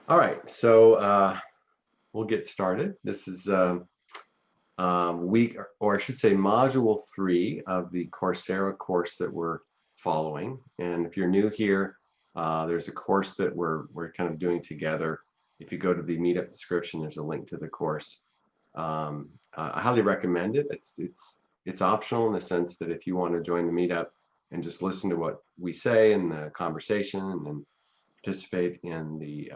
All right, so we'll get started. This is week, or I should say, module 3 of the Coursera course that we're following. And if you're new here, there's a course that we're kind of doing together. If you go to the Meetup description, there's a link to the course. I highly recommend it. It's optional in the sense that if you want to join the Meetup and just listen to what we say in the conversation and then participate in the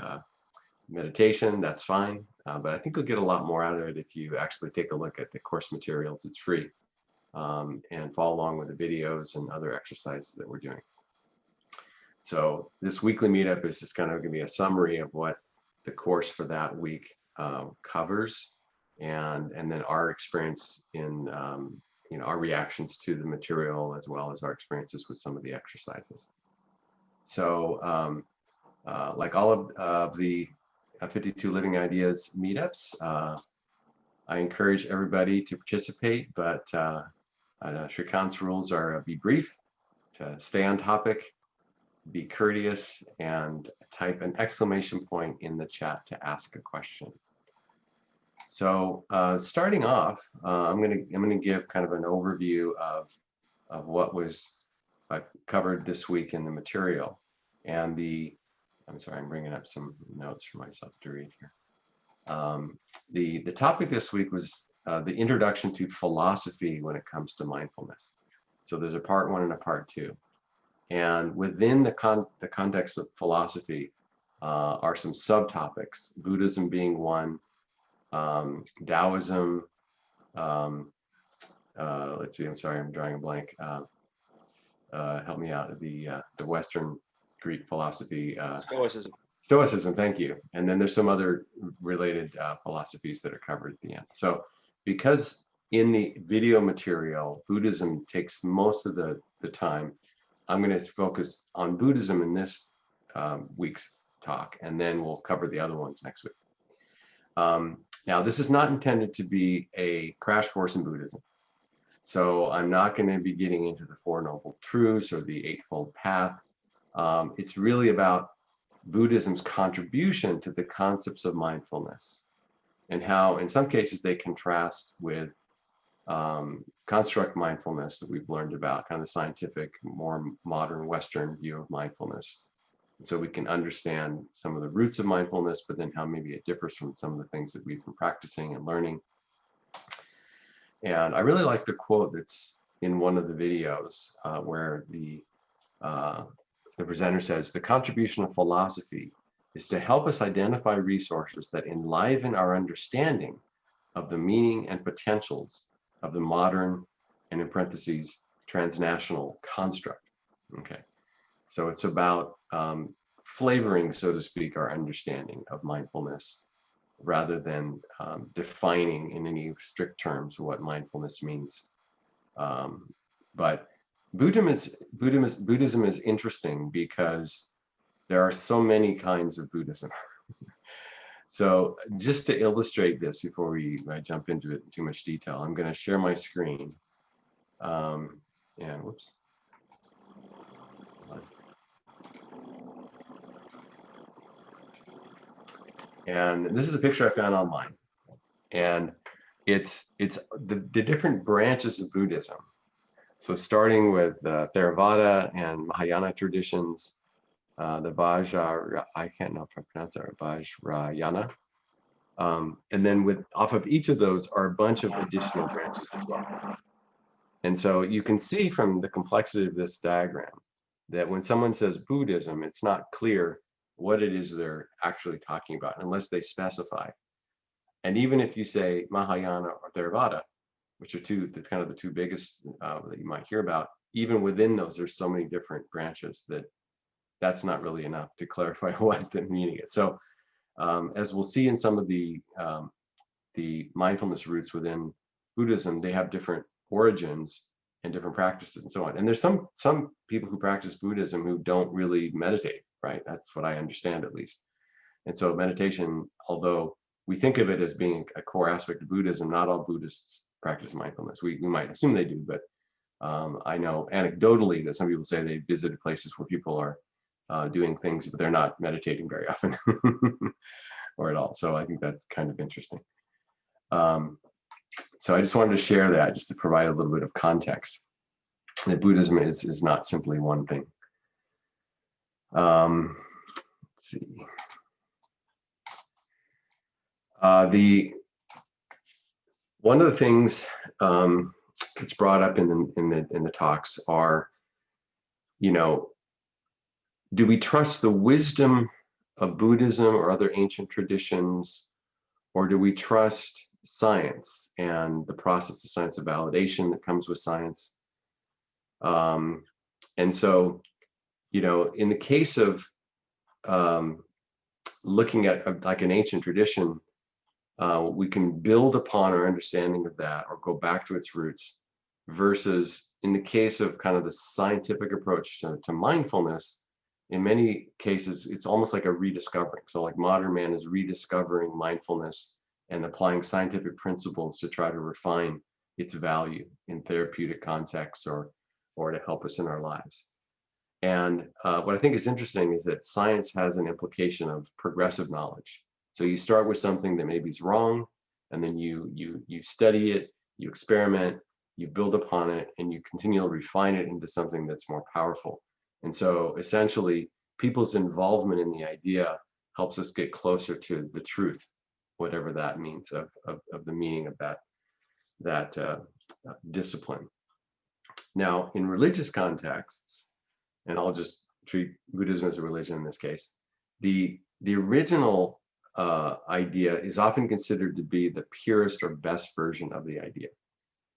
meditation, that's fine. But I think you'll get a lot more out of it if you actually take a look at the course materials. It's free, and follow along with the videos and other exercises that we're doing. So this weekly meetup is just kind of going to be a summary of what the course for that week covers, and then our experience in our reactions to the material, as well as our experiences with some of the exercises. So like all of the 52 Living Ideas meetups, I encourage everybody to participate, but Shrikant's rules are be brief, to stay on topic, be courteous, and type an exclamation point in the chat to ask a question. So starting off, I'm gonna give kind of an overview of what was covered this week in the material, and I'm sorry, I'm bringing up some notes for myself to read here. The topic this week was the introduction to philosophy when it comes to mindfulness. So there's a part 1 and a part 2. And within the context of philosophy are some subtopics, Buddhism being one, Daoism, let's see, I'm sorry, I'm drawing a blank. Help me out, the Western Greek philosophy. Stoicism. Stoicism, thank you. And then there's some other related philosophies that are covered at the end. So because in the video material, Buddhism takes most of the time, I'm going to focus on Buddhism in this week's talk, and then we'll cover the other ones next week. Now, this is not intended to be a crash course in Buddhism. So I'm not going to be getting into the Four Noble Truths or the Eightfold Path. It's really about Buddhism's contribution to the concepts of mindfulness, and how in some cases they contrast with construct mindfulness that we've learned about, kind of the scientific, more modern Western view of mindfulness. And so we can understand some of the roots of mindfulness, but then how maybe it differs from some of the things that we've been practicing and learning. And I really like the quote that's in one of the videos where the presenter says, "The contribution of philosophy is to help us identify resources that enliven our understanding of the meaning and potentials of the modern," and in parentheses, "transnational construct." Okay, so it's about flavoring, so to speak, our understanding of mindfulness, rather than defining in any strict terms what mindfulness means. But Buddhism is interesting because there are so many kinds of Buddhism. So just to illustrate this before I jump into it in too much detail, I'm going to share my screen. And whoops. And this is a picture I found online. And it's the different branches of Buddhism. So starting with the Theravada and Mahayana traditions, the I can't know if I pronounce that, Vajrayana. And then off of each of those are a bunch of additional branches as well. And so you can see from the complexity of this diagram that when someone says Buddhism, it's not clear what it is they're actually talking about unless they specify. And even if you say Mahayana or Theravada, which are kind of the two biggest that you might hear about, even within those, there's so many different branches that's not really enough to clarify what the meaning is. So as we'll see in some of the mindfulness roots within Buddhism, they have different origins and different practices and so on. And there's some people who practice Buddhism who don't really meditate, right? That's what I understand, at least. And so meditation, although we think of it as being a core aspect of Buddhism, not all Buddhists practice mindfulness. We might assume they do, but I know anecdotally that some people say they visited places where people are doing things, but they're not meditating very often or at all. So I think that's kind of interesting. So I just wanted to share that just to provide a little bit of context. That Buddhism is not simply one thing. Let's see. One of the things that's brought up in the talks are, you know, do we trust the wisdom of Buddhism or other ancient traditions, or do we trust science and the process of science of validation that comes with science? And so, you know, in the case of looking at like an ancient tradition, we can build upon our understanding of that or go back to its roots, versus in the case of kind of the scientific approach to mindfulness, in many cases, it's almost like a rediscovering. So like modern man is rediscovering mindfulness and applying scientific principles to try to refine its value in therapeutic contexts or to help us in our lives. And what I think is interesting is that science has an implication of progressive knowledge. So you start with something that maybe is wrong, and then you study it, you experiment, you build upon it, and you continually refine it into something that's more powerful. And so essentially, people's involvement in the idea helps us get closer to the truth, whatever that means, of the meaning of that discipline. Now, in religious contexts, and I'll just treat Buddhism as a religion in this case, the original idea is often considered to be the purest or best version of the idea.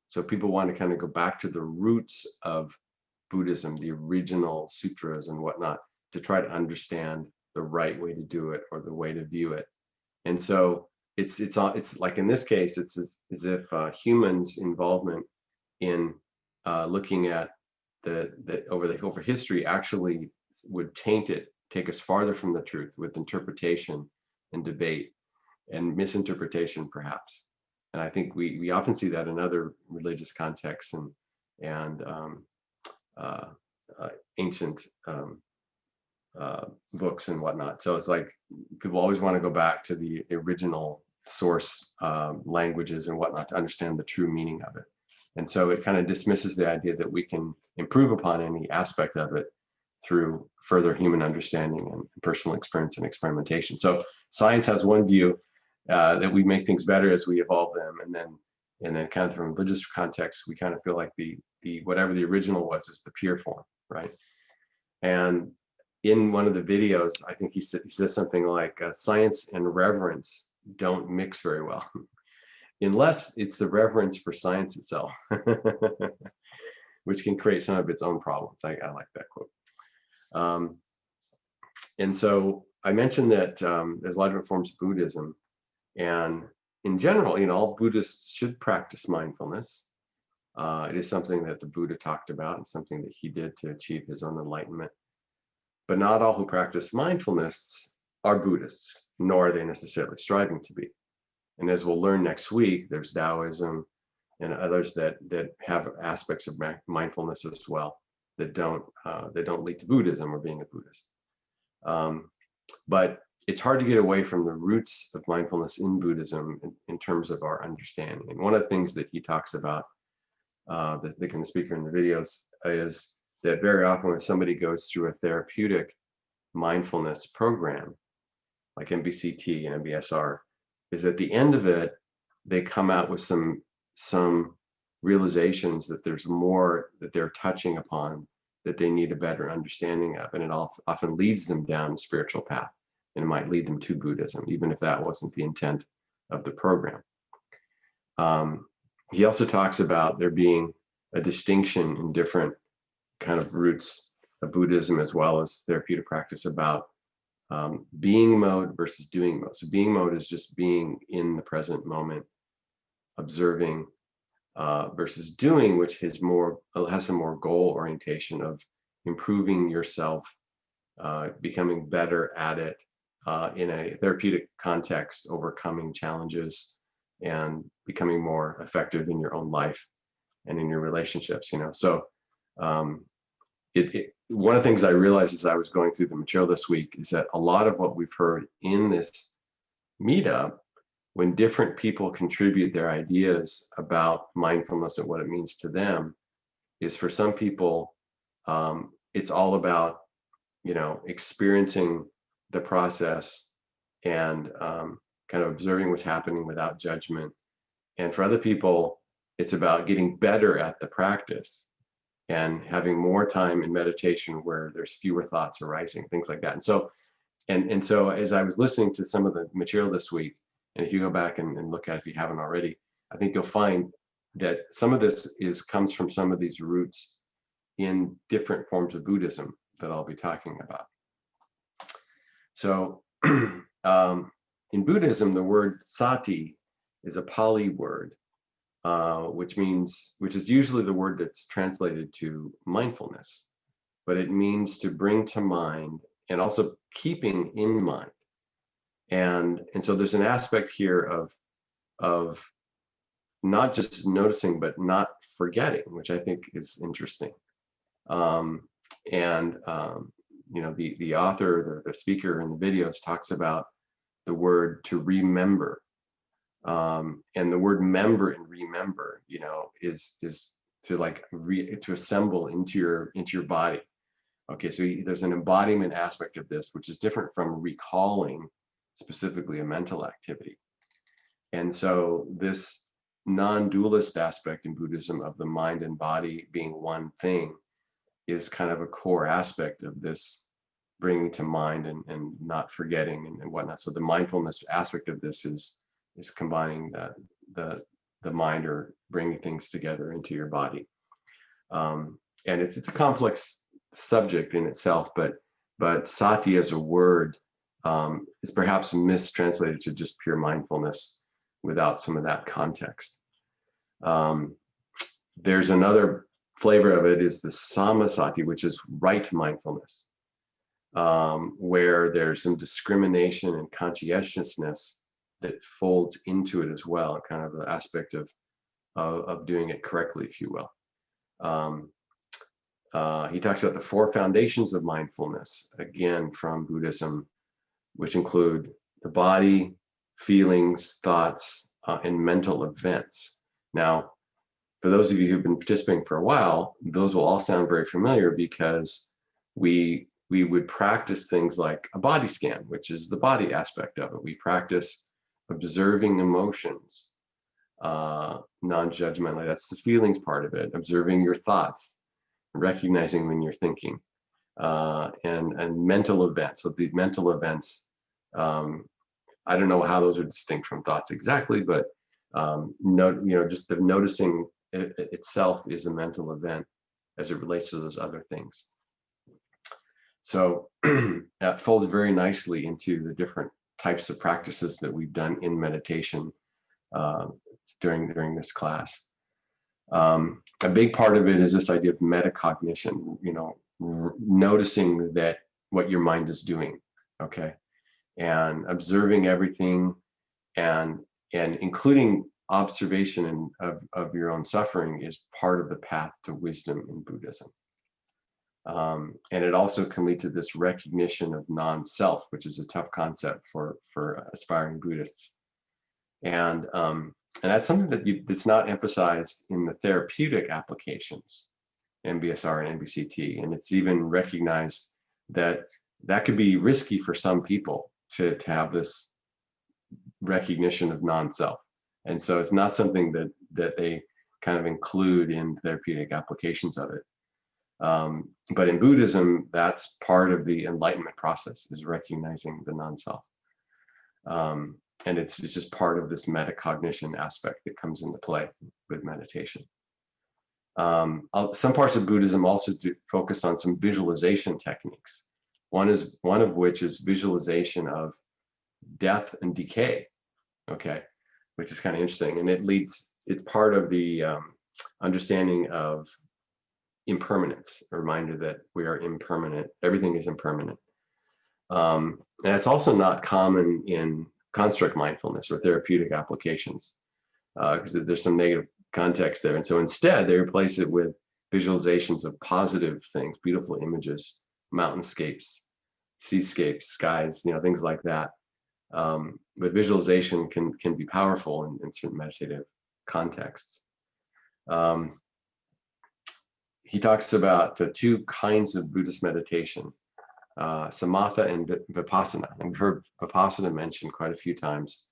So people want to kind of go back to the roots of Buddhism, the original sutras and whatnot, to try to understand the right way to do it or the way to view it. And so it's like in this case, it's as if humans' involvement in looking at over history actually would taint it, take us farther from the truth with interpretation and debate and misinterpretation, perhaps. And I think we often see that in other religious contexts and ancient books and whatnot. So it's like people always want to go back to the original source languages and whatnot to understand the true meaning of it. And so it kind of dismisses the idea that we can improve upon any aspect of it through further human understanding and personal experience and experimentation. So science has one view that we make things better as we evolve them, and then kind of from a religious context, we kind of feel like the whatever the original was is the pure form, right? And in one of the videos, I think he says something like science and reverence don't mix very well. Unless it's the reverence for science itself, which can create some of its own problems. I like that quote. And so I mentioned that there's a lot of different forms of Buddhism, and in general, you know, all Buddhists should practice mindfulness. It is something that the Buddha talked about and something that he did to achieve his own enlightenment. But not all who practice mindfulness are Buddhists, nor are they necessarily striving to be. And as we'll learn next week, there's Daoism and others that have aspects of mindfulness as well that don't lead to Buddhism or being a Buddhist. But it's hard to get away from the roots of mindfulness in Buddhism in terms of our understanding. And one of the things that he talks about, the speaker in the videos, is that very often when somebody goes through a therapeutic mindfulness program, like MBCT and MBSR, is at the end of it, they come out with some realizations that there's more that they're touching upon that they need a better understanding of, and it often leads them down a spiritual path, and it might lead them to Buddhism, even if that wasn't the intent of the program. He also talks about there being a distinction in different kind of roots of Buddhism as well as therapeutic practice about being mode versus doing mode. So being mode is just being in the present moment, observing, versus doing, which has a more goal orientation of improving yourself, becoming better at it in a therapeutic context, overcoming challenges, and becoming more effective in your own life and in your relationships. You know, so one of the things I realized as I was going through the material this week is that a lot of what we've heard in this meetup, when different people contribute their ideas about mindfulness and what it means to them, is for some people, it's all about, experiencing the process and kind of observing what's happening without judgment. And for other people, it's about getting better at the practice and having more time in meditation where there's fewer thoughts arising, things like that. And so, and so as I was listening to some of the material this week, and if you go back and look at it, if you haven't already, I think you'll find that some of this comes from some of these roots in different forms of Buddhism that I'll be talking about. So in Buddhism, the word sati is a Pali word, which is usually the word that's translated to mindfulness, but it means to bring to mind and also keeping in mind. And so there's an aspect here of not just noticing, but not forgetting, which I think is interesting. The author, the speaker in the videos talks about the word to remember. And the word member and remember, is to to assemble into your body. Okay, so there's an embodiment aspect of this, which is different from recalling specifically a mental activity. And so this non-dualist aspect in Buddhism of the mind and body being one thing is kind of a core aspect of this bringing to mind and not forgetting and whatnot. So the mindfulness aspect of this is combining the mind or bringing things together into your body. And it's a complex subject in itself, but sati as a word is perhaps mistranslated to just pure mindfulness without some of that context. There's another flavor of it is the samasati, which is right mindfulness, where there's some discrimination and conscientiousness that folds into it as well, kind of the aspect of doing it correctly, if you will. He talks about the 4 foundations of mindfulness, again from Buddhism, which include the body, feelings, thoughts, and mental events. Now, for those of you who've been participating for a while, those will all sound very familiar because we would practice things like a body scan, which is the body aspect of it. We practice observing emotions non-judgmentally. That's the feelings part of it. Observing your thoughts, recognizing when you're thinking, and mental events. So the mental events, I don't know how those are distinct from thoughts exactly, but just the noticing itself is a mental event as it relates to those other things. So that folds very nicely into the different types of practices that we've done in meditation during this class. A big part of it is this idea of metacognition, noticing that what your mind is doing, okay, and observing everything, and including observation of your own suffering is part of the path to wisdom in Buddhism. And it also can lead to this recognition of non-self, which is a tough concept for aspiring Buddhists. And that's something that's not emphasized in the therapeutic applications, MBSR and MBCT. And it's even recognized that could be risky for some people to have this recognition of non-self. And so it's not something that they kind of include in therapeutic applications of it. But in Buddhism, that's part of the enlightenment process, is recognizing the non-self. And it's just part of this metacognition aspect that comes into play with meditation. Some parts of Buddhism also do focus on some visualization techniques. One of which is visualization of death and decay, okay, which is kind of interesting. And it's part of the understanding of impermanence, a reminder that we are impermanent. Everything is impermanent. And it's also not common in construct mindfulness or therapeutic applications, because there's some negative context there. And so instead, they replace it with visualizations of positive things, beautiful images, mountainscapes, seascapes, skies, things like that. But visualization can be powerful in certain meditative contexts. He talks about two kinds of Buddhist meditation, samatha and vipassana. And we've heard vipassana mentioned quite a few times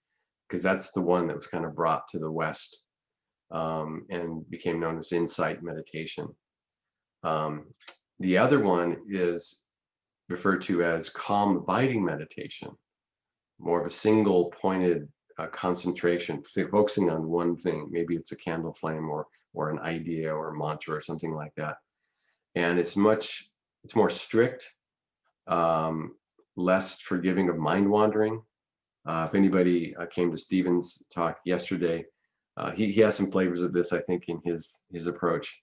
because that's the one that was kind of brought to the West and became known as insight meditation. The other one is referred to as calm abiding meditation, more of a single pointed concentration, focusing on one thing. Maybe it's a candle flame or an idea or a mantra or something like that. And it's more strict, less forgiving of mind wandering. If anybody came to Stephen's talk yesterday, he has some flavors of this, I think, in his approach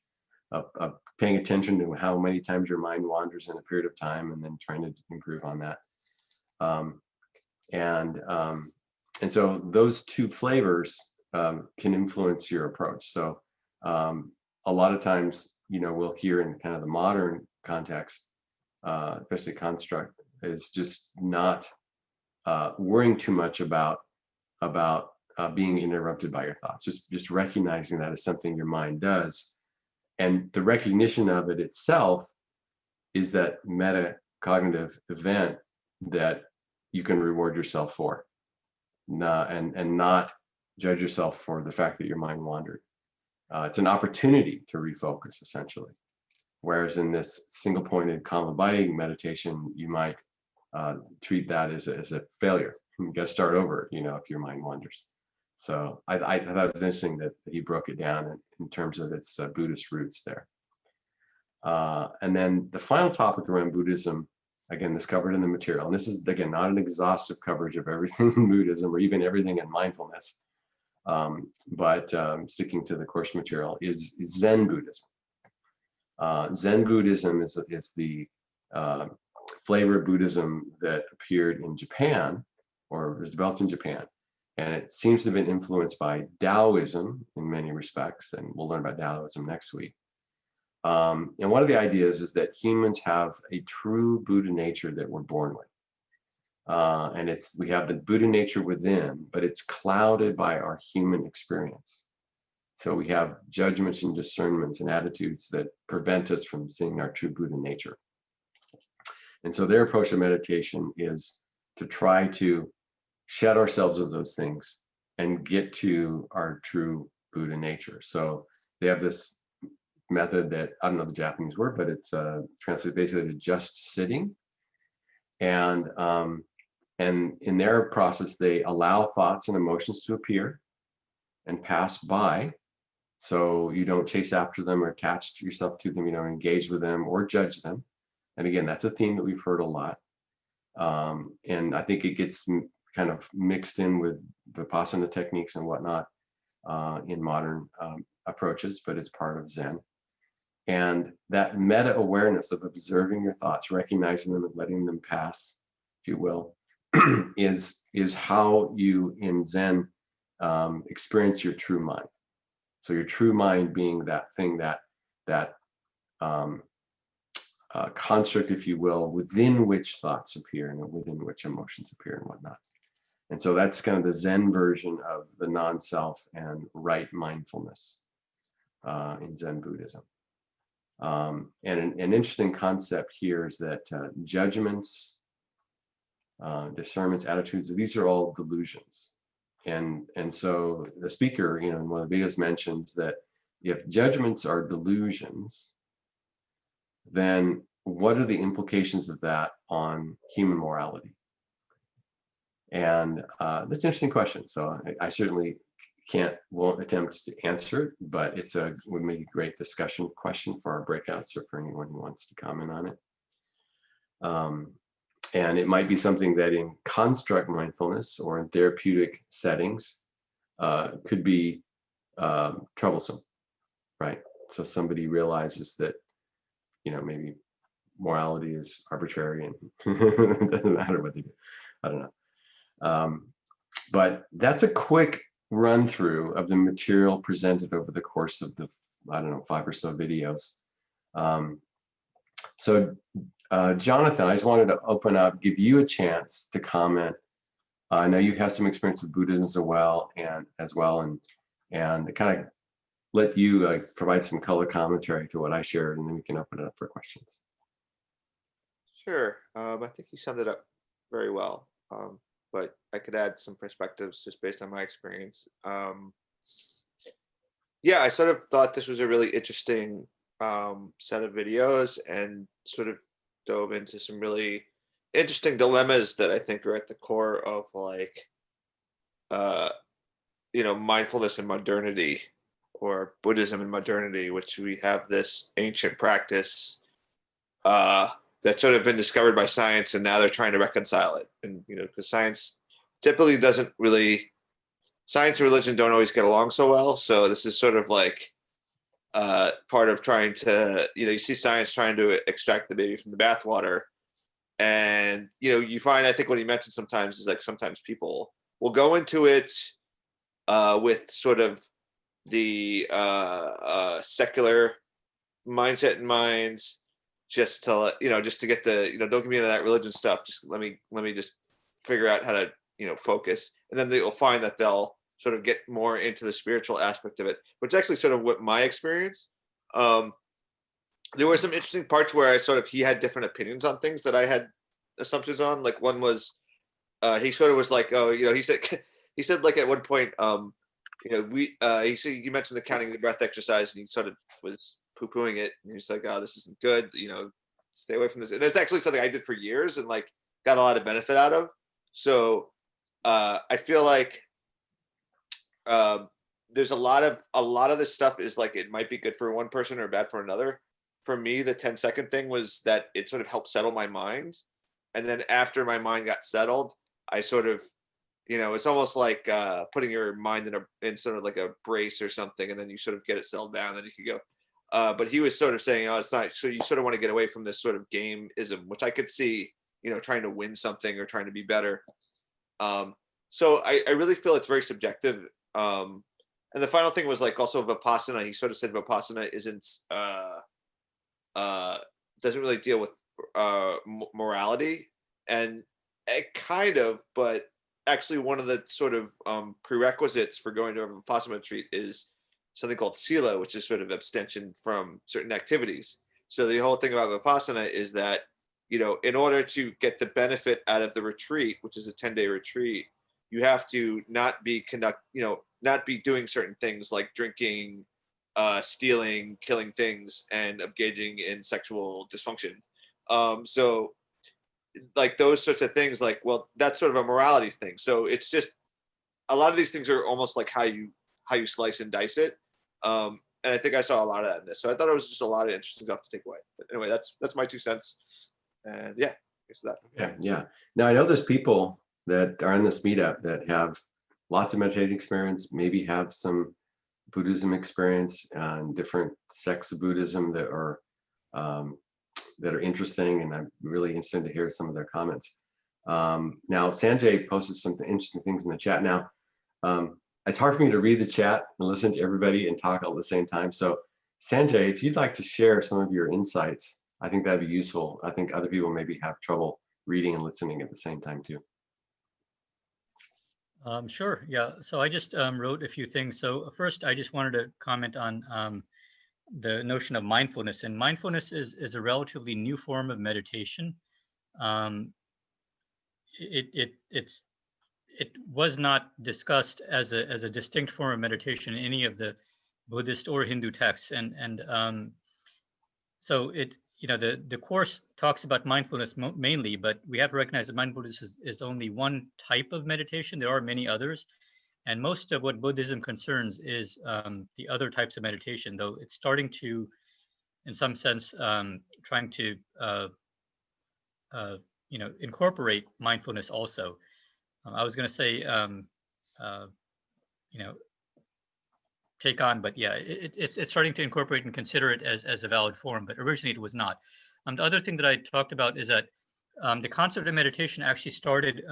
of paying attention to how many times your mind wanders in a period of time and then trying to improve on that. And so those two flavors can influence your approach. So a lot of times, we'll hear in kind of the modern context, especially construct, is just not worrying too much about being interrupted by your thoughts. Just recognizing that as something your mind does, and the recognition of it itself is that metacognitive event that you can reward yourself for, and not judge yourself for the fact that your mind wandered. It's an opportunity to refocus, essentially. Whereas in this single-pointed calm abiding meditation, you might treat that as a failure. You got to start over, if your mind wanders. So I thought it was interesting that he broke it down in terms of its Buddhist roots there. And then the final topic around Buddhism, again, this covered in the material, and this is, again, not an exhaustive coverage of everything in Buddhism or even everything in mindfulness, but sticking to the course material, is Zen Buddhism. Zen Buddhism is the flavor of Buddhism that appeared in Japan, or was developed in Japan. And it seems to have been influenced by Daoism in many respects, and we'll learn about Daoism next week. And one of the ideas is that humans have a true Buddha nature that we're born with. And we have the Buddha nature within, but it's clouded by our human experience. So we have judgments and discernments and attitudes that prevent us from seeing our true Buddha nature. And so their approach to meditation is to try to shed ourselves of those things and get to our true Buddha nature. So they have this method that, I don't know the Japanese word, but it's translated basically to just sitting. And in their process, they allow thoughts and emotions to appear and pass by. So you don't chase after them or attach yourself to them, engage with them or judge them. And again, that's a theme that we've heard a lot. And I think it gets kind of mixed in with Vipassana techniques and whatnot in modern approaches, but it's part of Zen. And that meta-awareness of observing your thoughts, recognizing them and letting them pass, if you will, is how you in Zen experience your true mind. So your true mind being that thing, that construct, if you will, within which thoughts appear and within which emotions appear and whatnot. And so that's kind of the Zen version of the non-self and right mindfulness in Zen Buddhism. And an interesting concept here is that judgments, discernments, attitudes, these are all delusions. And so the speaker, in one of the videos mentions that if judgments are delusions, then what are the implications of that on human morality? And that's an interesting question. So I certainly won't attempt to answer it, but would make a great discussion question for our breakouts or for anyone who wants to comment on it. And it might be something that in construct mindfulness or in therapeutic settings could be troublesome, right? So somebody realizes that, maybe morality is arbitrary and it doesn't matter what they do. I don't know. But that's a quick run through of the material presented over the course of the, 5 or so videos. So Jonathan, I just wanted to open up, give you a chance to comment. I know you have some experience with Buddhism as well, and kind of let you provide some color commentary to what I shared, and then we can open it up for questions. Sure. I think you summed it up very well. But I could add some perspectives just based on my experience. Yeah, I sort of thought this was a really interesting set of videos, and sort of dove into some really interesting dilemmas that I think are at the core of, like, uh, mindfulness and modernity, or Buddhism and modernity, which we have this ancient practice uh, that's sort of been discovered by science, and now they're trying to reconcile it. And because science typically doesn't really, science and religion don't always get along so well. So this is sort of like part of trying to, you see science trying to extract the baby from the bathwater. And you find, I think what he mentioned sometimes is, like, sometimes people will go into it with sort of the secular mindset in mind, just to just to get the, don't get me into that religion stuff, just let me just figure out how to focus. And then they'll find that they'll sort of get more into the spiritual aspect of it, which is actually sort of what my experience. There were some interesting parts where he had different opinions on things that I had assumptions on. Like, one was he sort of was like, oh, he said he said, like, at one point, he said, you mentioned the counting the breath exercise, and he sort of was poo-pooing it, and he's like, oh, this isn't good, stay away from this. And it's actually something I did for years and, like, got a lot of benefit out of. So I feel like there's a lot of this stuff is, like, it might be good for one person or bad for another. For me, the 10-second thing was that it sort of helped settle my mind. And then after my mind got settled, I sort of, it's almost like putting your mind in sort of like a brace or something, and then you sort of get it settled down, then you can go. But he was sort of saying, oh, it's not, so you sort of want to get away from this sort of gameism, which I could see, trying to win something or trying to be better. So I really feel it's very subjective. And the final thing was, like, also Vipassana. He sort of said Vipassana isn't, doesn't really deal with morality, and it kind of, but actually one of the sort of prerequisites for going to a Vipassana retreat is something called sila, which is sort of abstention from certain activities. So the whole thing about Vipassana is that, in order to get the benefit out of the retreat, which is a 10-day retreat, you have to not be doing certain things like drinking, stealing, killing things, and engaging in sexual dysfunction. So, like, those sorts of things, like, well, that's sort of a morality thing. So it's just, a lot of these things are almost like how you slice and dice it. And I think I saw a lot of that in this. So I thought it was just a lot of interesting stuff to take away. But anyway, that's my 2 cents. And yeah, here's that. Yeah. Now, I know there's people that are in this meetup that have lots of meditating experience, maybe have some Buddhism experience and different sects of Buddhism that are interesting, and I'm really interested to hear some of their comments. Now, Sanjay posted some interesting things in the chat. Now, it's hard for me to read the chat and listen to everybody and talk all at the same time. So, Sanjay, if you'd like to share some of your insights, I think that'd be useful. I think other people maybe have trouble reading and listening at the same time too. Sure. Yeah. So I just wrote a few things. So first, I just wanted to comment on the notion of mindfulness. And mindfulness is a relatively new form of meditation. It was not discussed as a distinct form of meditation in any of the Buddhist or Hindu texts. And so the course talks about mindfulness mainly, but we have to recognize that mindfulness is only one type of meditation. There are many others. And most of what Buddhism concerns is the other types of meditation, though it's starting to, in some sense, trying to, incorporate mindfulness also. I was going to say, take on, but yeah, it's starting to incorporate and consider it as a valid form, but originally it was not. The other thing that I talked about is that the concept of meditation actually started,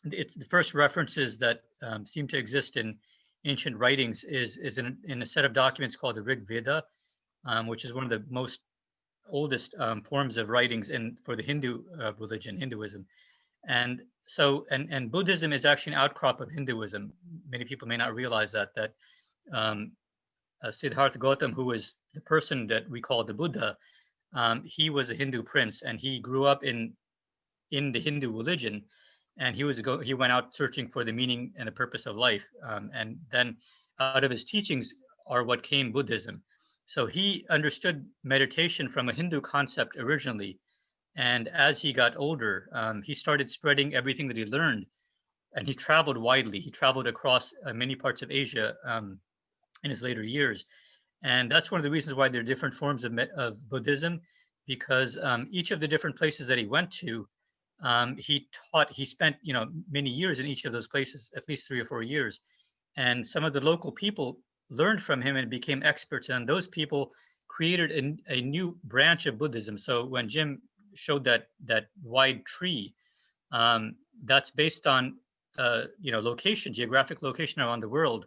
it's the first references that seem to exist in ancient writings is in a set of documents called the Rig Veda, which is one of the most oldest forms of writings for the Hindu religion, Hinduism. And so, and Buddhism is actually an outcrop of Hinduism. Many people may not realize that Siddhartha Gautam, who was the person that we call the Buddha, he was a Hindu prince, and he grew up in the Hindu religion, and he went out searching for the meaning and the purpose of life, and then out of his teachings are what came Buddhism. So he understood meditation from a Hindu concept originally, and as he got older, he started spreading everything that he learned, and he traveled widely. He traveled across many parts of Asia in his later years, and that's one of the reasons why there are different forms of Buddhism, because each of the different places that he went to, he spent many years in each of those places, at least 3 or 4 years, and some of the local people learned from him and became experts, and those people created a new branch of Buddhism. So when Jim showed that wide tree, that's based on geographic location around the world,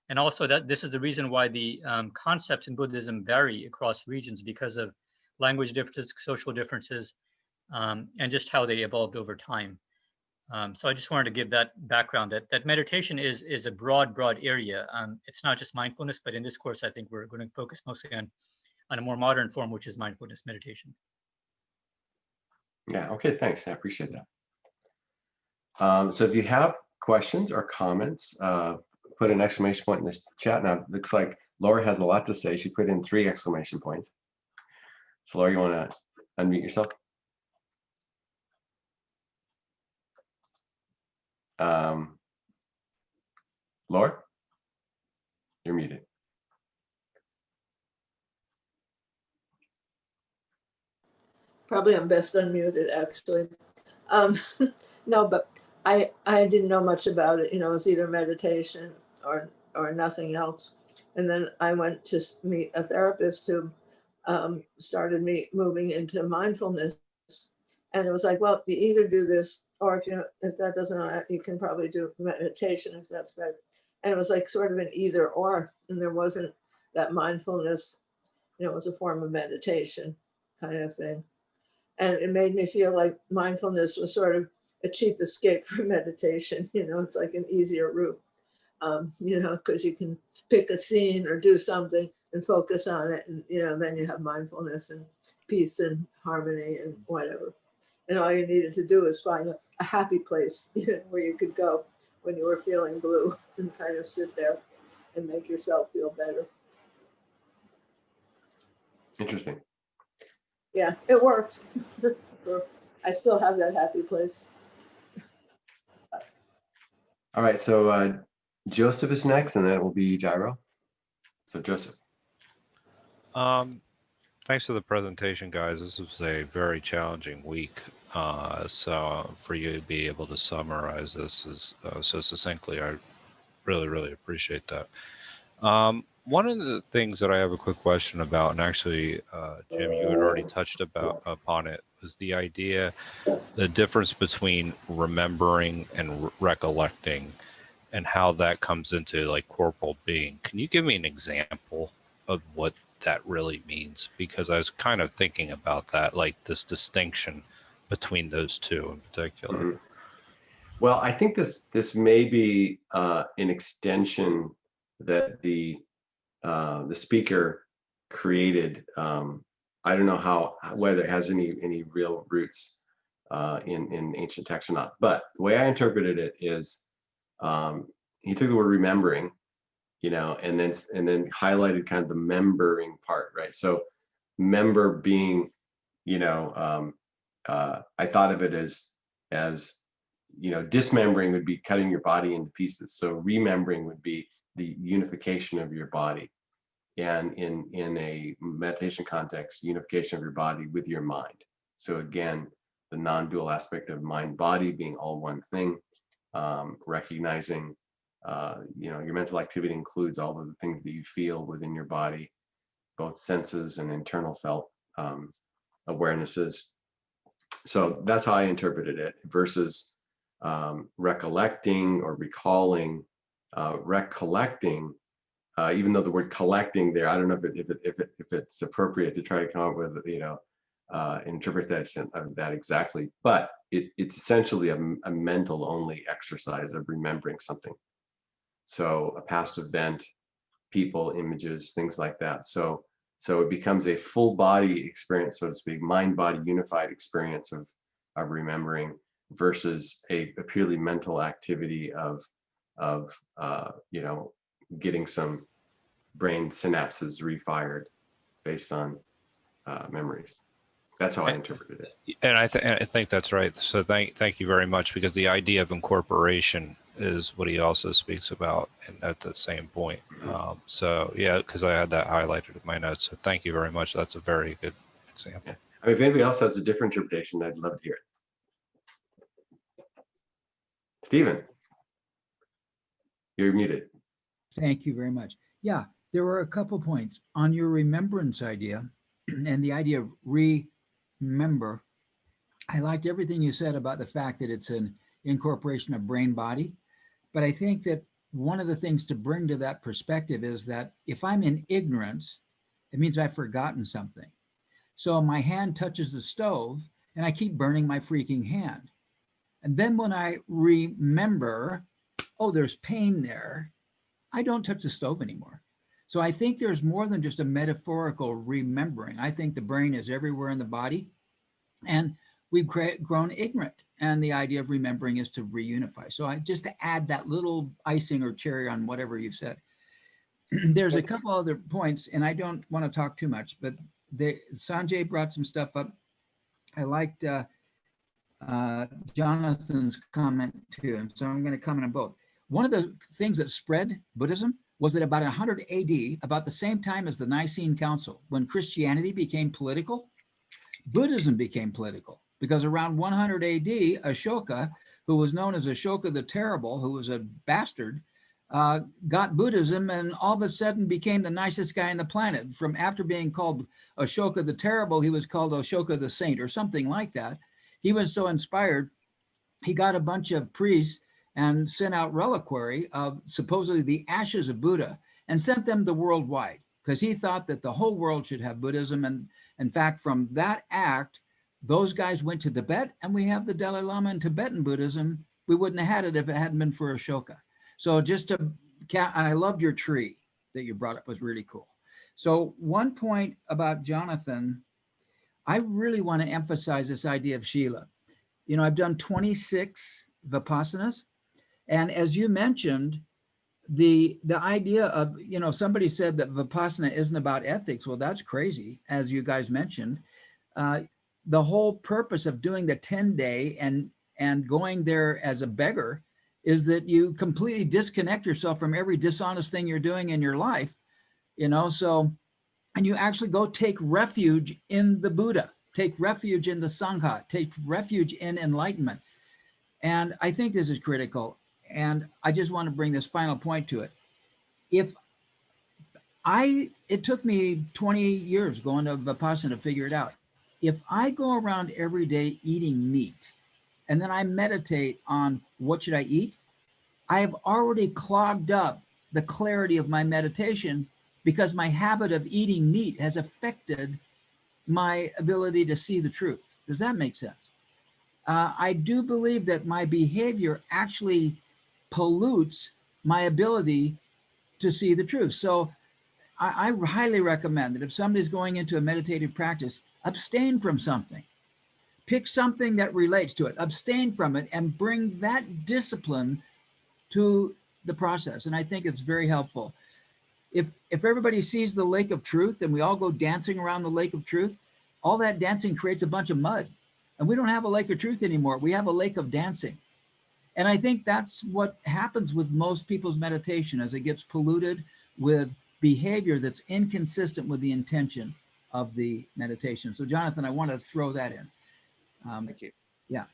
and also that this is the reason why the concepts in Buddhism vary across regions, because of language differences, social differences, and just how they evolved over time. So I just wanted to give that background, that meditation is a broad area. It's not just mindfulness, but in this course, I think we're going to focus mostly on a more modern form, which is mindfulness meditation. Yeah, okay, thanks. I appreciate that. So if you have questions or comments, put an exclamation point in this chat. Now, it looks like Laura has a lot to say. She put in 3 exclamation points. So Laura, you want to unmute yourself? Laura, you're muted. Probably I'm best unmuted, actually. No, but I didn't know much about it. It was either meditation or nothing else. And then I went to meet a therapist who started me moving into mindfulness. And it was like, well, you either do this, or if that doesn't, you can probably do meditation if that's better. And it was like sort of an either or, and there wasn't that mindfulness, it was a form of meditation kind of thing. And it made me feel like mindfulness was sort of a cheap escape from meditation. It's like an easier route, because you can pick a scene or do something and focus on it. And, then you have mindfulness and peace and harmony and whatever. And all you needed to do is find a happy place where you could go when you were feeling blue and kind of sit there and make yourself feel better. Interesting. Yeah, it worked. I still have that happy place. All right, so Joseph is next, and then it will be Gyro. So Joseph. Thanks for the presentation, guys. This was a very challenging week. So for you to be able to summarize this so succinctly, I really appreciate that. One of the things that I have a quick question about, and actually, Jim, you had already touched upon it, was the idea, the difference between remembering and recollecting, and how that comes into like corporal being. Can you give me an example of what that really means? Because I was kind of thinking about that, like this distinction between those two in particular. Mm-hmm. Well, I think this may be an extension that the speaker created. I don't know whether it has any real roots in ancient texts or not. But the way I interpreted it is, he took the word remembering, and then highlighted kind of the membering part, right? So member being, I thought of it as dismembering would be cutting your body into pieces. So remembering would be the unification of your body, and in a meditation context, unification of your body with your mind. So again, the non-dual aspect of mind-body being all one thing, recognizing your mental activity includes all of the things that you feel within your body, both senses and internal felt awarenesses. So that's how I interpreted it, versus recollecting or recalling. Recollecting even though the word collecting there, I don't know if it's appropriate to try to come up with, interpretation of that exactly, but it's essentially a mental only exercise of remembering something. So a past event, people, images, things like that. So it becomes a full body experience, so to speak, mind body unified experience of remembering versus a purely mental activity of getting some brain synapses refired based on memories. That's how I interpreted it. And I think that's right. So thank you very much, because the idea of incorporation is what he also speaks about at the same point. So yeah, because I had that highlighted in my notes. So thank you very much. That's a very good example. I mean, if anybody else has a different interpretation, I'd love to hear it. Stephen, you're muted. Thank you very much. Yeah, there were a couple points on your remembrance idea and the idea of remember. I liked everything you said about the fact that it's an incorporation of brain body. But I think that one of the things to bring to that perspective is that if I'm in ignorance, it means I've forgotten something. So my hand touches the stove and I keep burning my freaking hand. And then when I remember, oh, there's pain there, I don't touch the stove anymore. So I think there's more than just a metaphorical remembering. I think the brain is everywhere in the body, and we've grown ignorant. And the idea of remembering is to reunify. So just to add that little icing or cherry on whatever you said. There's a couple other points, and I don't want to talk too much, but Sanjay brought some stuff up. I liked Jonathan's comment too, and so I'm going to comment on both. One of the things that spread Buddhism was that about 100 AD, about the same time as the Nicene Council, when Christianity became political, Buddhism became political. Because around 100 AD, Ashoka, who was known as Ashoka the Terrible, who was a bastard, got Buddhism and all of a sudden became the nicest guy on the planet. From after being called Ashoka the Terrible, he was called Ashoka the Saint or something like that. He was so inspired, he got a bunch of priests and sent out reliquary of supposedly the ashes of Buddha and sent them the worldwide because he thought that the whole world should have Buddhism. And in fact, from that act, those guys went to Tibet, and we have the Dalai Lama in Tibetan Buddhism. We wouldn't have had it if it hadn't been for Ashoka. So just to, and I loved your tree that you brought up, was really cool. So one point about Jonathan, I really want to emphasize this idea of Shila. You know, I've done 26 Vipassanas, and as you mentioned, the idea of, you know, somebody said that Vipassana isn't about ethics. Well, that's crazy, as you guys mentioned. The whole purpose of doing the 10-day and going there as a beggar is that you completely disconnect yourself from every dishonest thing you're doing in your life, you know, so, and you actually go take refuge in the Buddha, take refuge in the Sangha, take refuge in enlightenment. And I think this is critical. And I just want to bring this final point to it. It took me 20 years going to Vipassana to figure it out. If I go around every day eating meat, and then I meditate on what should I eat, I have already clogged up the clarity of my meditation because my habit of eating meat has affected my ability to see the truth. Does that make sense? I do believe that my behavior actually pollutes my ability to see the truth. So I highly recommend that if somebody's going into a meditative practice, abstain from something. Pick something that relates to it, abstain from it, and bring that discipline to the process. And I think it's very helpful. If everybody sees the lake of truth and we all go dancing around the lake of truth, all that dancing creates a bunch of mud. And we don't have a lake of truth anymore. We have a lake of dancing. And I think that's what happens with most people's meditation as it gets polluted with behavior that's inconsistent with the intention of the meditation. So Jonathan, I want to throw that in. Thank you. Yeah.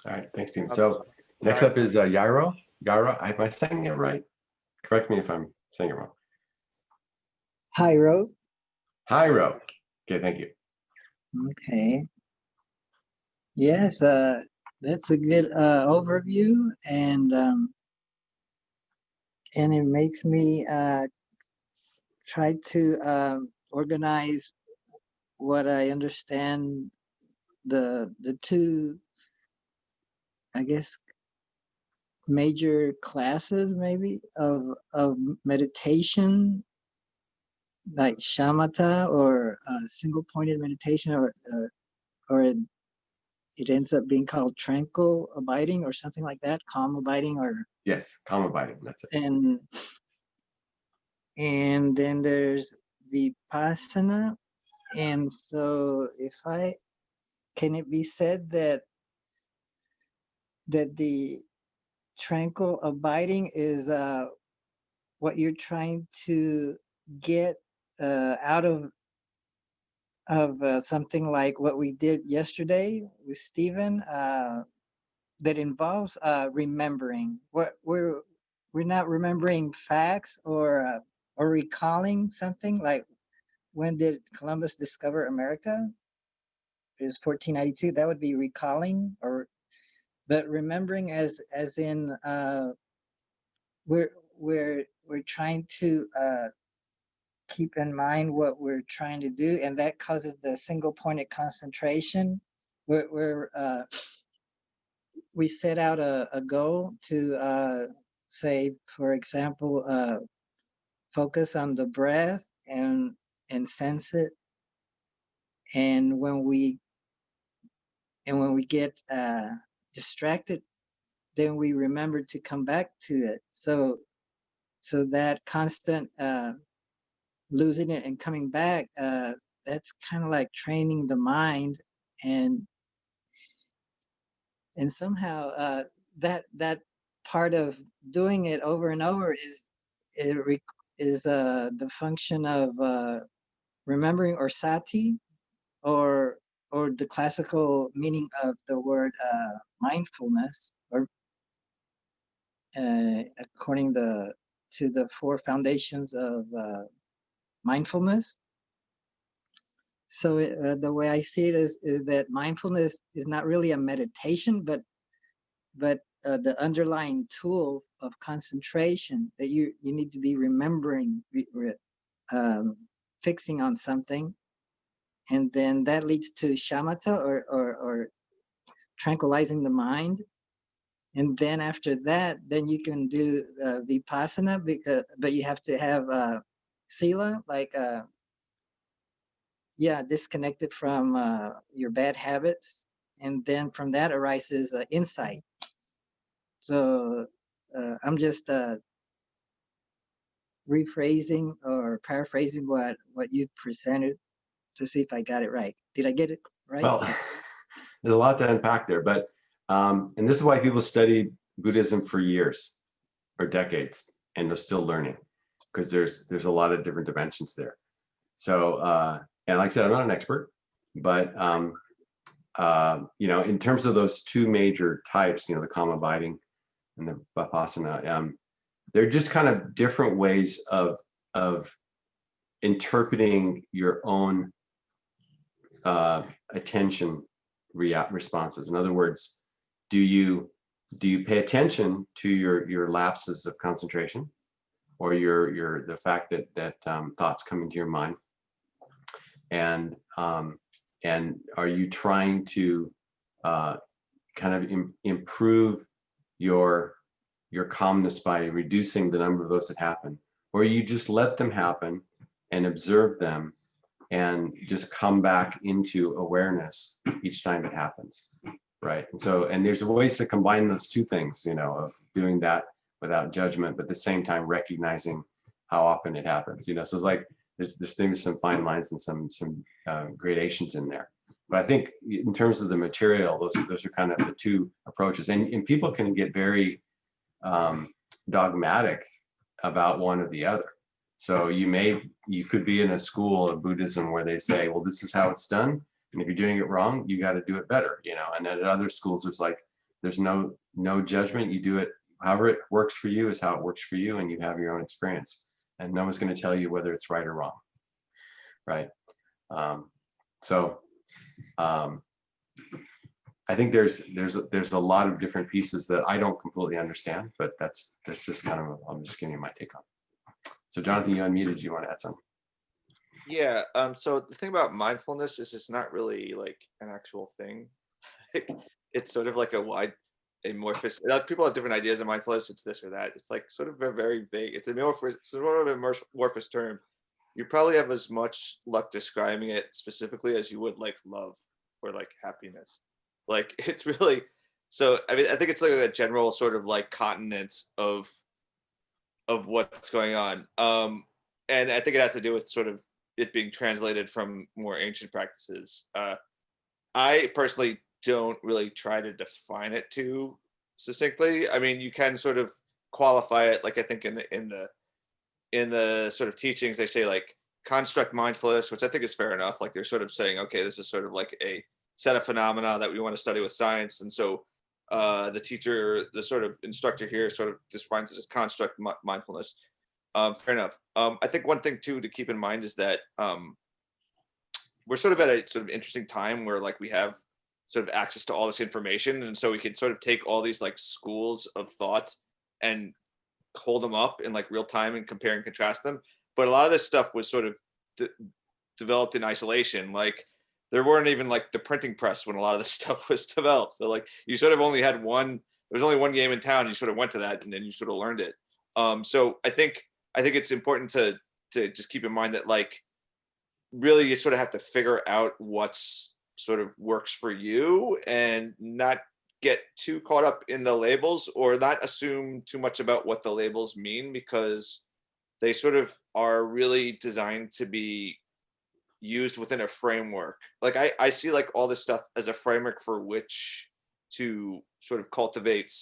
All right, thanks, Steve. So next up is Yairo. Yairo, am I saying it right? Correct me if I'm saying it wrong. Hyro. Jairo. Okay, thank you. Okay. Yes, that's a good overview, and it makes me try to organize what I understand the two, I guess, major classes maybe of meditation, like shamatha or single pointed meditation, or it ends up being called tranquil abiding or something like that, calm abiding, or Yes, calm abiding. That's it. And then there's vipassana. And so can it be said that the tranquil abiding is what you're trying to get out of something like what we did yesterday with Stephen, that involves remembering. We're not remembering facts or recalling something like, when did Columbus discover America? It was 1492. That would be recalling, but remembering as in we're trying to keep in mind what we're trying to do, and that causes the single pointed concentration. We set out a goal to say, for example, focus on the breath and sense it, and when we get distracted, then we remember to come back to it. So that constant losing it and coming back, that's kind of like training the mind, and somehow that part of doing it over and over is the function of remembering, or sati, or the classical meaning of the word mindfulness, or according to the four foundations of mindfulness. So the way I see it is that mindfulness is not really a meditation, but the underlying tool of concentration that you need to be remembering, fixing on something, and then that leads to shamatha, or tranquilizing the mind. And then after that, then you can do vipassana, but you have to have sila, like disconnected from your bad habits, and then from that arises insight. So I'm just rephrasing or paraphrasing what you presented to see if I got it right. Did I get it right? Well, there's a lot to unpack there, but and this is why people study Buddhism for years or decades, and they're still learning, because there's a lot of different dimensions there. So and like I said, I'm not an expert, but in terms of those two major types, the calm abiding and the vipassana, they're just kind of different ways of interpreting your own attention responses. In other words, do you pay attention to your lapses of concentration, or the fact that thoughts come into your mind, and are you trying to kind of improve your calmness by reducing the number of those that happen, or you just let them happen and observe them and just come back into awareness each time it happens, right? And there's ways to combine those two things, of doing that without judgment, but at the same time recognizing how often it happens. So it's like there's some fine lines and some gradations in there. But I think in terms of the material, those are kind of the two approaches, and people can get very dogmatic about one or the other. So you could be in a school of Buddhism where they say, well, this is how it's done, and if you're doing it wrong, you got to do it better, And then at other schools, there's no judgment. You do it however it works for you is how it works for you, and you have your own experience, and no one's going to tell you whether it's right or wrong, right? I think there's a lot of different pieces that I don't completely understand, but that's just kind of, I'm just giving you my take on it. So Jonathan, you unmuted. You want to add something? Yeah. So the thing about mindfulness is it's not really like an actual thing. It's sort of like a wide amorphous. People have different ideas of mindfulness. It's this or that. It's like sort of a very vague. It's amorphous. It's sort of an amorphous term. You probably have as much luck describing it specifically as you would like love or like happiness. Like it's really. So I mean, I think it's like a general sort of like continent of what's going on. And I think it has to do with sort of it being translated from more ancient practices. I personally don't really try to define it too succinctly. I mean, you can sort of qualify it, like I think in the sort of teachings they say like construct mindfulness, which I think is fair enough. Like they're sort of saying, okay, this is sort of like a set of phenomena that we want to study with science, and so the teacher, the sort of instructor here, sort of defines it as construct mindfulness. Fair enough. I think one thing too to keep in mind is that we're sort of at a sort of interesting time where like we have sort of access to all this information, and so we can sort of take all these like schools of thought and hold them up in like real time and compare and contrast them. But a lot of this stuff was sort of developed in isolation. Like there weren't even like the printing press when a lot of this stuff was developed. So like you sort of only had one. There was only one game in town. You sort of went to that, and then you sort of learned it. So I think it's important to just keep in mind that like really you sort of have to figure out what's sort of works for you and not get too caught up in the labels or not assume too much about what the labels mean, because they sort of are really designed to be used within a framework. Like I see like all this stuff as a framework for which to sort of cultivate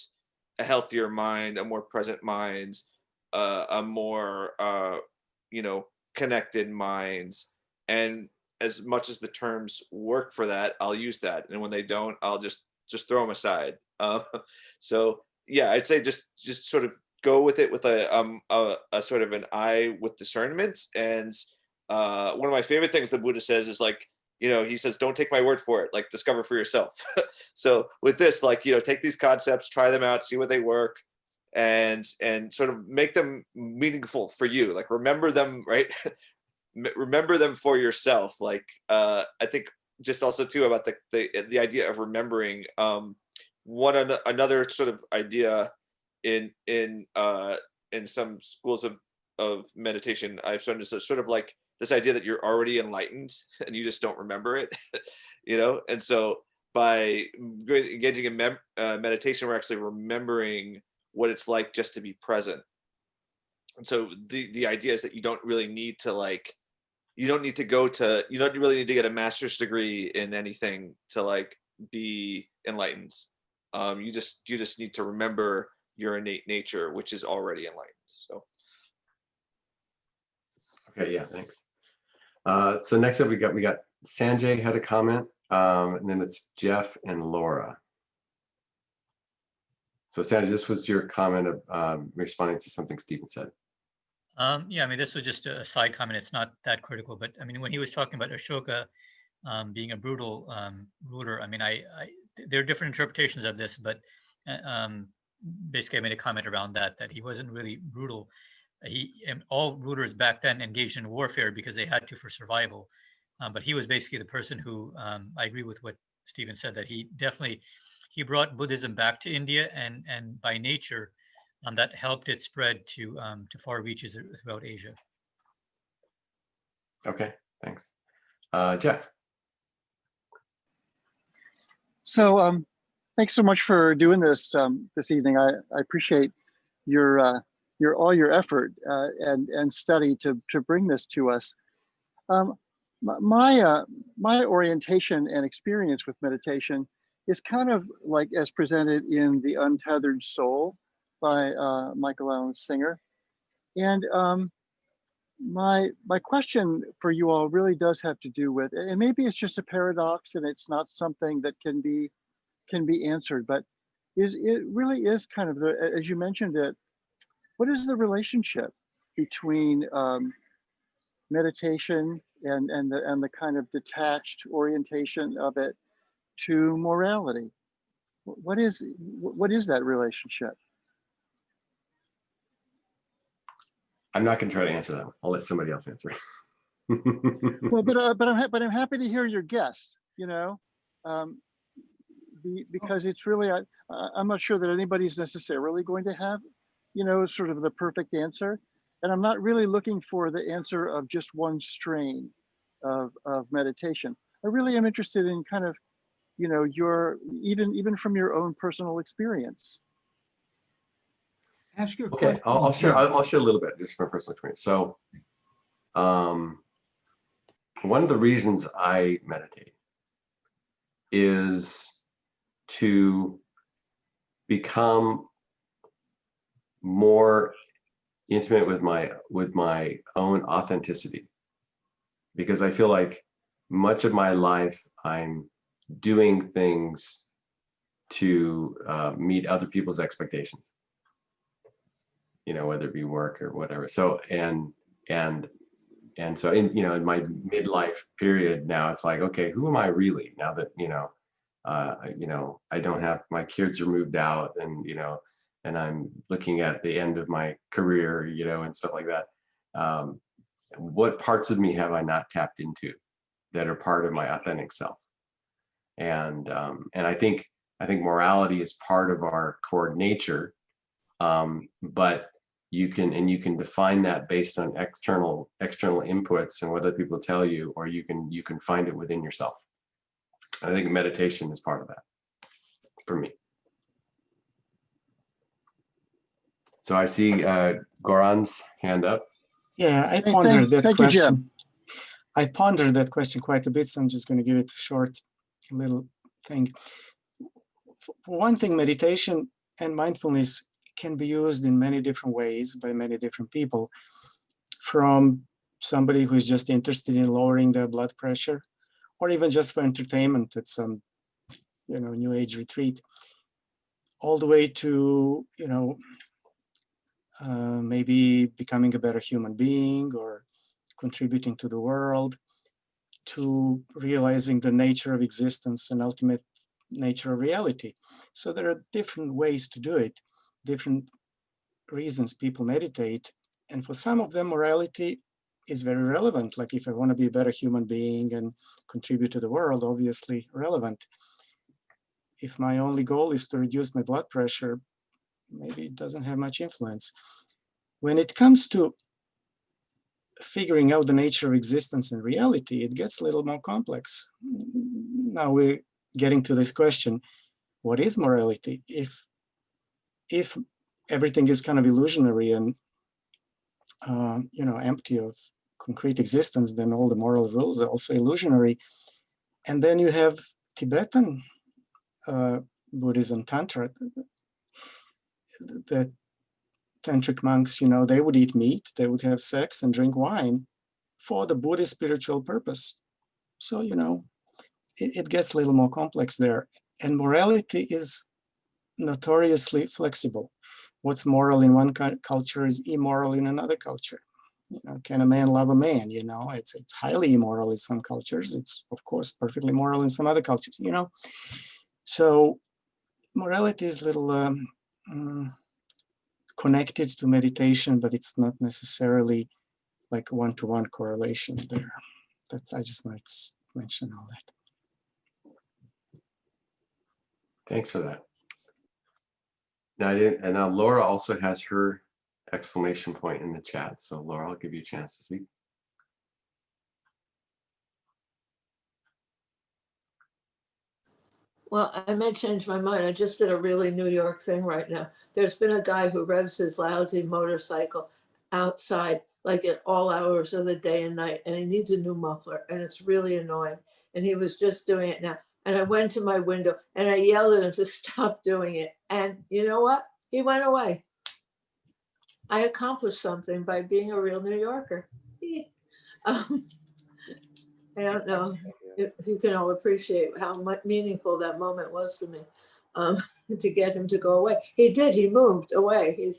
a healthier mind, a more present mind, a more connected mind. And as much as the terms work for that, I'll use that, and when they don't, I'll just throw them aside. So yeah, I'd say just sort of go with it with a sort of an eye with discernment. And one of my favorite things the Buddha says is like, he says, don't take my word for it, like discover for yourself. So with this, like, take these concepts, try them out, see what they work, and sort of make them meaningful for you. Like remember them, right? Remember them for yourself. Like I think just also too about the idea of remembering. Another sort of idea in some schools of meditation I've started to sort of like this idea that you're already enlightened and you just don't remember it. And so by engaging in meditation, we're actually remembering what it's like just to be present. And so the idea is that you don't really need to you don't really need to get a master's degree in anything to like be enlightened. You just need to remember your innate nature, which is already enlightened. So Okay, yeah, thanks. So next up we got Sanjay had a comment, and then it's Jeff and Laura. So Sanjay, this was your comment of responding to something Stephen said. Yeah, I mean, this was just a side comment. It's not that critical, but I mean, when he was talking about Ashoka being a brutal ruler, I mean, there are different interpretations of this, but basically I made a comment around that he wasn't really brutal. All rulers back then engaged in warfare because they had to for survival. But he was basically the person who, I agree with what Stephen said, that he brought Buddhism back to India, and by nature, that helped it spread to far reaches throughout Asia. Okay, thanks. Jeff. So thanks so much for doing this this evening. I appreciate your all your effort and study to bring this to us. My orientation and experience with meditation is kind of like as presented in The Untethered Soul by Michael Allen Singer. And my question for you all really does have to do with, and maybe it's just a paradox and it's not something that can be answered, but it really is kind of as you mentioned it, what is the relationship between meditation and the kind of detached orientation of it to morality? What is that relationship? I'm not going to try to answer that one. I'll let somebody else answer. Well, but I'm happy to hear your guess. You know, because it's really I'm not sure that anybody's necessarily going to have, you know, sort of the perfect answer, and I'm not really looking for the answer of just one strain of meditation. I really am interested in kind of, you know, your even from your own personal experience. Ask your Okay, question. I'll share. I'll share a little bit just from personal experience. So, one of the reasons I meditate is to become more intimate with my own authenticity, because I feel like much of my life I'm doing things to meet other people's expectations, you know, whether it be work or whatever. So and so in, you know, in my midlife period now, it's like, okay, who am I really now that, you know, I don't have, my kids are moved out, and, you know, and I'm looking at the end of my career, you know, and stuff like that. What parts of me have I not tapped into that are part of my authentic self? And I think morality is part of our core nature, but you can define that based on external inputs and what other people tell you, or you can find it within yourself. I think meditation is part of that for me. So I see Goran's hand up. Yeah, I pondered that thank you, Jim. question. I pondered that question quite a bit, so I'm just going to give it a short little thing. For one thing, meditation and mindfulness can be used in many different ways by many different people, from somebody who is just interested in lowering their blood pressure, or even just for entertainment at some, you know, new age retreat, all the way to, you know, maybe becoming a better human being or contributing to the world, to realizing the nature of existence and ultimate nature of reality. So there are different ways to do it, different reasons people meditate. And for some of them, morality is very relevant. Like if I want to be a better human being and contribute to the world, obviously relevant. If my only goal is to reduce my blood pressure, maybe it doesn't have much influence. When it comes to figuring out the nature of existence and reality, it gets a little more complex. Now we're getting to this question: what is morality? If everything is kind of illusionary and you know, empty of concrete existence, then all the moral rules are also illusionary. And then you have Tibetan Buddhism, Tantra, that tantric monks, you know, they would eat meat, they would have sex and drink wine for the Buddhist spiritual purpose. So, you know, it gets a little more complex there. And morality is notoriously flexible. What's moral in one culture is immoral in another culture. You know, can a man love a man? You know, it's highly immoral in some cultures. It's, of course, perfectly moral in some other cultures, you know. So morality is a little connected to meditation, but it's not necessarily like one-to-one correlation there. I just might mention all that. Thanks for that. Now Laura also has her exclamation point in the chat. So Laura, I'll give you a chance to speak. Well, I may change my mind. I just did a really New York thing right now. There's been a guy who revs his lousy motorcycle outside, like at all hours of the day and night, and he needs a new muffler, and it's really annoying. And he was just doing it now. And I went to my window and I yelled at him to stop doing it. And you know what? He went away. I accomplished something by being a real New Yorker. I don't know if you can all appreciate how much meaningful that moment was to me, to get him to go away. He did. He moved away.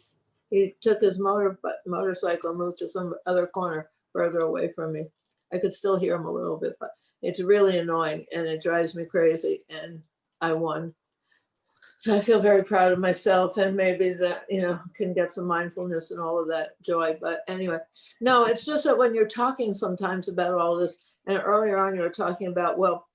He took his motorcycle and moved to some other corner further away from me. I could still hear him a little bit, but it's really annoying and it drives me crazy. And I won. So I feel very proud of myself, and maybe that, you know, can get some mindfulness and all of that joy. But anyway, no, it's just that when you're talking sometimes about all this, and earlier on you were talking about, well,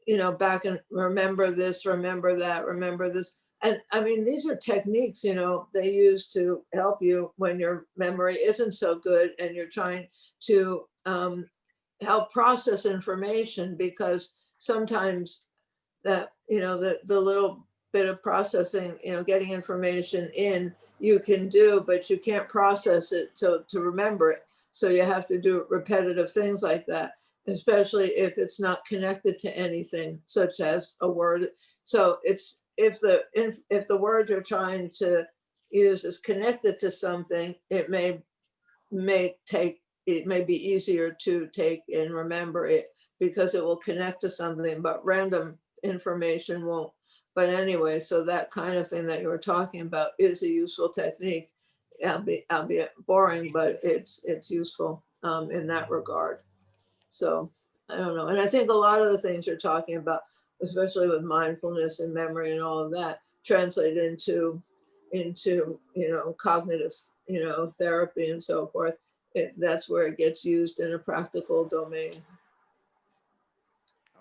you know, back and remember this, remember that, remember this. And I mean, these are techniques, you know, they use to help you when your memory isn't so good and you're trying to help process information, because sometimes that, you know, the little bit of processing, you know, getting information in, you can do, but you can't process it to remember it. So you have to do repetitive things like that, especially if it's not connected to anything, such as a word. So it's if the word you're trying to use is connected to something, it may be easier to take and remember it because it will connect to something, but random information won't. But anyway, so that kind of thing that you were talking about is a useful technique, albeit boring, but it's useful in that regard. So I don't know. And I think a lot of the things you're talking about, especially with mindfulness and memory and all of that, translate into you know, cognitive, you know, therapy and so forth. That's where it gets used in a practical domain.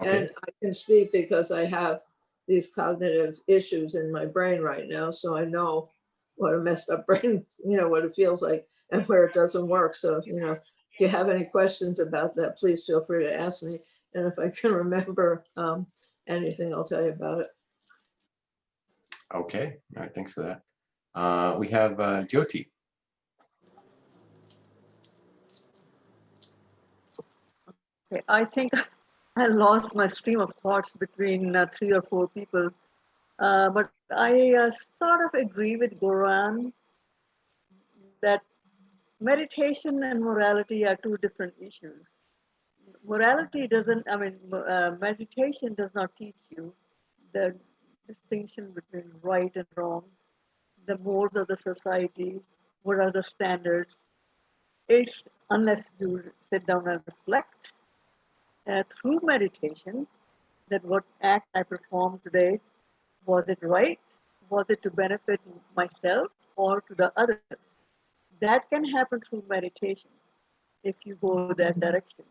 Okay. And I can speak because I have these cognitive issues in my brain right now. So I know what a messed up brain, you know, what it feels like and where it doesn't work. So, you know, if you have any questions about that, please feel free to ask me. And if I can remember anything, I'll tell you about it. Okay. All right. Thanks for that. We have Jyoti. Okay, I think I lost my stream of thoughts between 3 or 4 people, but I sort of agree with Goran that meditation and morality are 2 different issues. Morality doesn't, I mean, meditation does not teach you the distinction between right and wrong, the mores of the society, what are the standards. It's unless you sit down and reflect through meditation that what act I performed today, was it right? Was it to benefit myself or to the others? That can happen through meditation if you go that direction.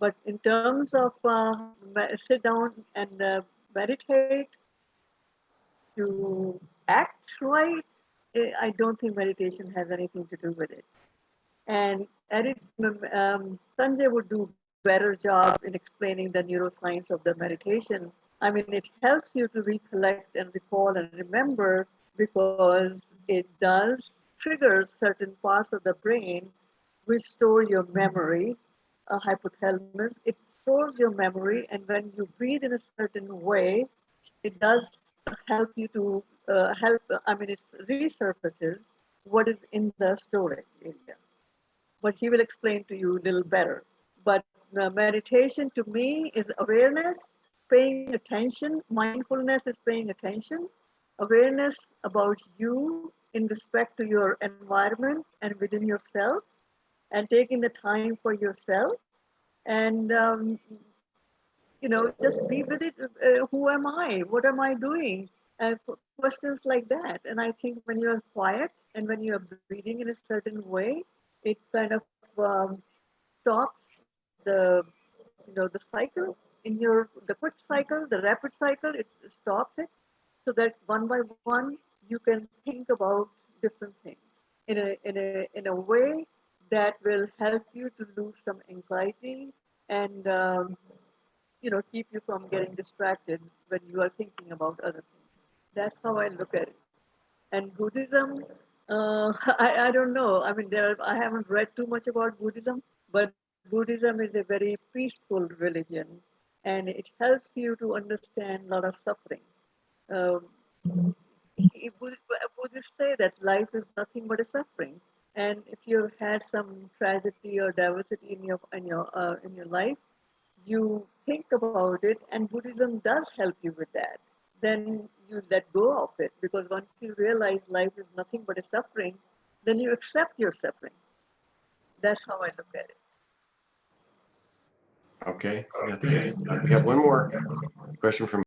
But in terms of sit down and meditate to act right, I don't think meditation has anything to do with it. And Sanjay would do better job in explaining the neuroscience of the meditation. I mean, it helps you to recollect and recall and remember because it does trigger certain parts of the brain which store your memory, hypothalamus. It stores your memory, and when you breathe in a certain way, it does help you to it resurfaces what is in the storage area. But he will explain to you a little better. But meditation to me is awareness, paying attention. Mindfulness is paying attention, awareness about you in respect to your environment and within yourself, and taking the time for yourself. And, just be with it. Who am I? What am I doing? Questions like that. And I think when you're quiet and when you're breathing in a certain way, it kind of stops the cycle in the quick cycle, the rapid cycle. It stops it so that one by one you can think about different things in a way that will help you to lose some anxiety and keep you from getting distracted when you are thinking about other things. That's how I look at it. And Buddhism, I don't know. I mean, I haven't read too much about Buddhism, but Buddhism is a very peaceful religion, and it helps you to understand a lot of suffering. Buddhists say that life is nothing but a suffering, and if you've had some tragedy or diversity in your life, you think about it, and Buddhism does help you with that. Then you let go of it, because once you realize life is nothing but a suffering, then you accept your suffering. That's how I look at it. Okay. Yeah, thanks. We have one more question from